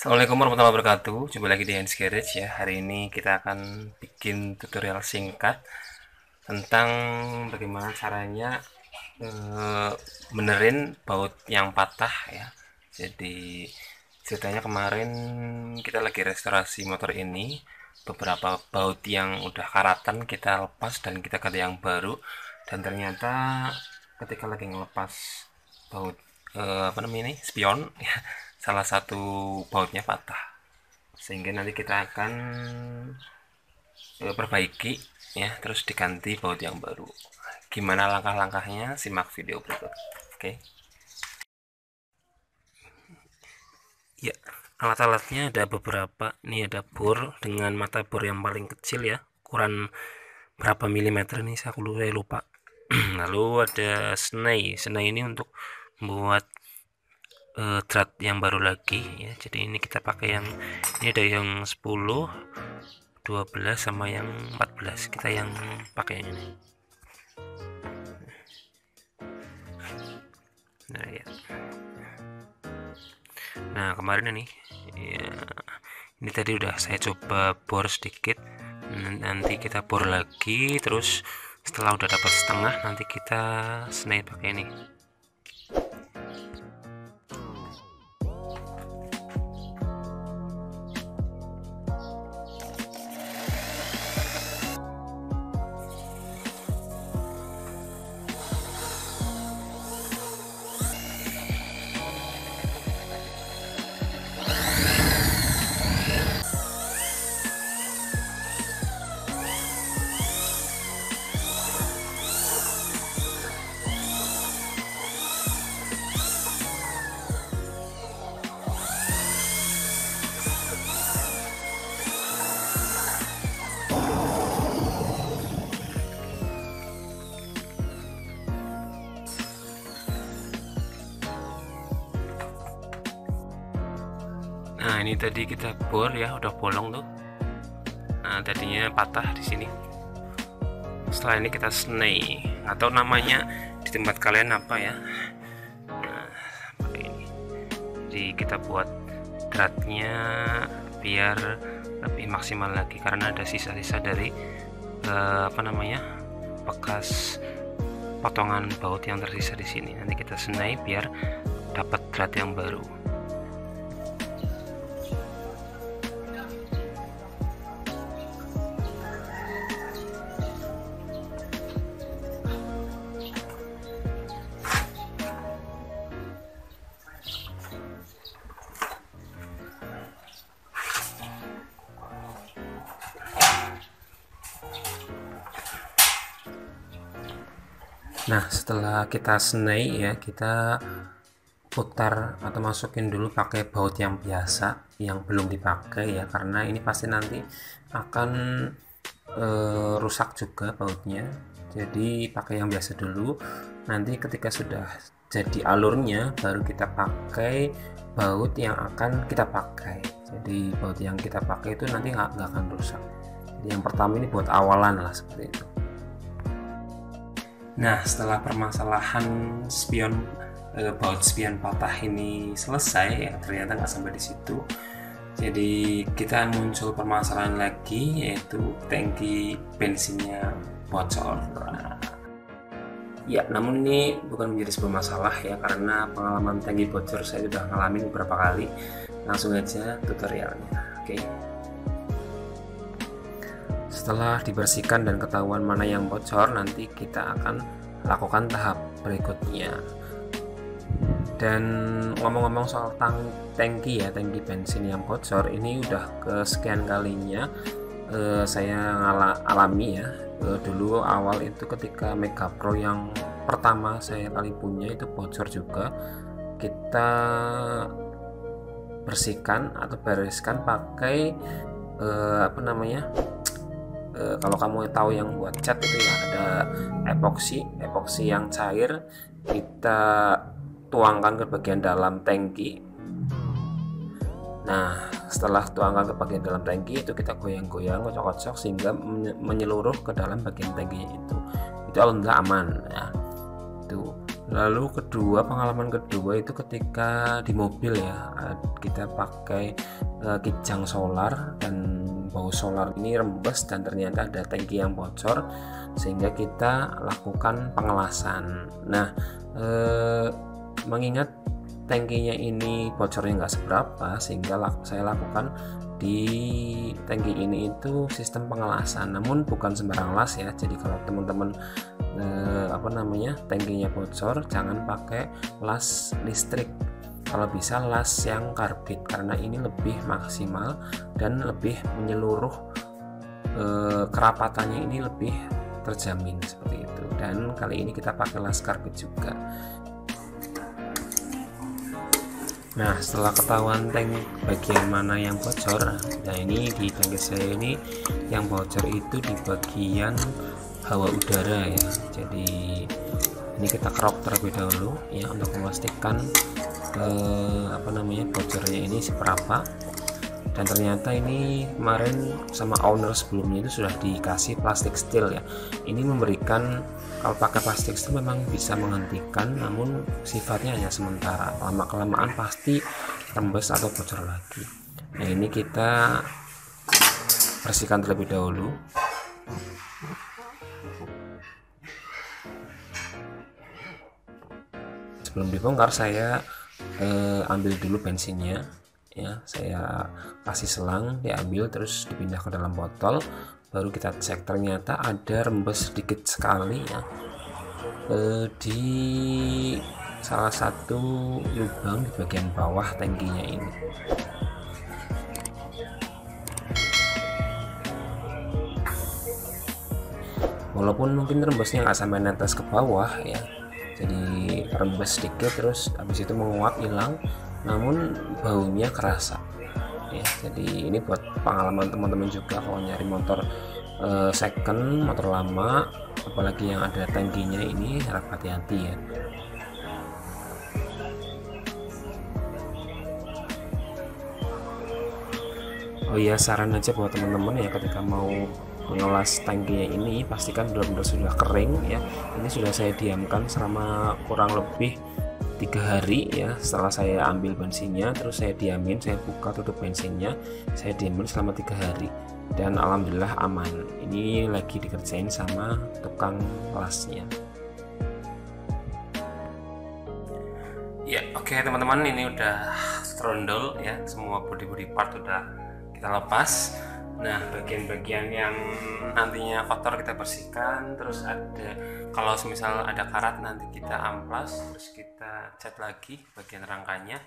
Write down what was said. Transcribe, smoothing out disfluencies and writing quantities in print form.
Assalamualaikum warahmatullahi wabarakatuh. Jumpa lagi di Hands Garage ya. Hari ini kita akan bikin tutorial singkat tentang bagaimana caranya benerin baut yang patah ya. Jadi ceritanya kemarin kita lagi restorasi motor ini, beberapa baut yang udah karatan kita lepas dan kita ganti yang baru, dan ternyata ketika lagi ngelepas baut apa namanya ini spion ya, salah satu bautnya patah, sehingga nanti kita akan perbaiki ya, terus diganti baut yang baru. Gimana langkah-langkahnya, simak video berikut. Oke ya, alat-alatnya ada beberapa. Ini ada bor dengan mata bor yang paling kecil ya, ukuran berapa milimeter nih saya lupa. Lalu ada snai ini untuk membuat drat yang baru lagi ya. Jadi ini kita pakai yang ini, ada yang 10, 12 sama yang 14. Kita yang pakai yang ini. Nah ya, nah kemarin ini ya, ini tadi udah saya coba bor sedikit, nanti kita bor lagi, terus setelah udah dapat setengah nanti kita snai pakai ini. Nah ini tadi kita bor ya, udah bolong tuh. Nah tadinya patah di sini. Setelah ini kita snai, atau namanya di tempat kalian apa ya. Nah pakai ini. Jadi kita buat dratnya biar lebih maksimal lagi, karena ada sisa-sisa dari apa namanya, bekas potongan baut yang tersisa di sini. Nanti kita snai biar dapat drat yang baru. Nah setelah kita snai ya, kita putar atau masukin dulu pakai baut yang biasa yang belum dipakai ya, karena ini pasti nanti akan rusak juga bautnya. Jadi pakai yang biasa dulu, nanti ketika sudah jadi alurnya baru kita pakai baut yang akan kita pakai. Jadi baut yang kita pakai itu nanti nggak akan rusak. Jadi yang pertama ini buat awalan lah, seperti itu. Nah setelah permasalahan spion baut spion patah ini selesai ya, ternyata nggak sampai di situ. Jadi kita muncul permasalahan lagi, yaitu tangki bensinnya bocor. Nah, ya namun ini bukan menjadi sebuah masalah ya, karena pengalaman tangki bocor saya sudah ngalamin beberapa kali. Langsung aja tutorialnya. Oke. Setelah dibersihkan dan ketahuan mana yang bocor, nanti kita akan lakukan tahap berikutnya. Dan ngomong-ngomong soal tangki ya, tangki bensin yang bocor ini udah kesekian kalinya saya alami ya. Dulu awal itu ketika Mega Pro yang pertama saya kali punya itu bocor juga. Kita bersihkan atau bereskan pakai apa namanya, kalau kamu tahu yang buat cat itu ya, ada epoksi yang cair, kita tuangkan ke bagian dalam tangki. Nah setelah tuangkan ke bagian dalam tangki itu kita goyang-goyang, kocok-kocok sehingga menyeluruh ke dalam bagian tangki itu alhamdulillah aman ya. Itu Lalu pengalaman kedua itu ketika di mobil ya, kita pakai kijang solar dan bau solar ini rembes dan ternyata ada tangki yang bocor sehingga kita lakukan pengelasan. Nah, mengingat tangkinya ini bocornya nggak seberapa sehingga saya lakukan di tangki ini itu sistem pengelasan, namun bukan sembarang las ya. Jadi kalau teman-teman tangkinya bocor, jangan pakai las listrik, kalau bisa las yang karbit karena ini lebih maksimal dan lebih menyeluruh, kerapatannya ini lebih terjamin seperti itu. Dan kali ini kita pakai las karbit juga. Nah, setelah ketahuan tank bagian mana yang bocor, nah ini di tangki saya ini yang bocor itu di bagian hawa udara ya. Jadi ini kita kerok terlebih dahulu ya untuk memastikan bocornya ini seberapa. Dan ternyata ini kemarin sama owner sebelumnya itu sudah dikasih plastik steel ya. Ini memberikan, kalau pakai plastik steel memang bisa menghentikan, namun sifatnya hanya sementara, lama kelamaan pasti rembes atau bocor lagi. Nah, ini kita bersihkan terlebih dahulu. Sebelum dibongkar saya ambil dulu bensinnya ya, saya kasih selang, diambil terus dipindah ke dalam botol, baru kita cek. Ternyata ada rembes sedikit sekali ya di salah satu lubang di bagian bawah tangkinya ini. Walaupun mungkin rembesnya nggak sampai netes ke bawah ya, jadi rembes sedikit terus habis itu menguap hilang, namun baunya kerasa ya. Jadi ini buat pengalaman teman-teman juga kalau nyari motor second, motor lama, apalagi yang ada tangkinya ini, harap hati-hati ya. Oh iya, saran aja buat teman-teman ya, ketika mau mengelas tangkinya ini pastikan benar-benar sudah kering ya. Ini sudah saya diamkan selama kurang lebih 3 hari ya. Setelah saya ambil bensinnya terus saya diamin, saya buka tutup bensinnya, saya diamin selama 3 hari dan alhamdulillah aman. Ini lagi dikerjain sama tukang kelasnya ya. Oke teman-teman, ini udah trondol ya, semua body part udah kita lepas. Nah, bagian-bagian yang nantinya kotor kita bersihkan, terus ada, kalau misal ada karat nanti kita amplas, terus kita cat lagi bagian rangkanya.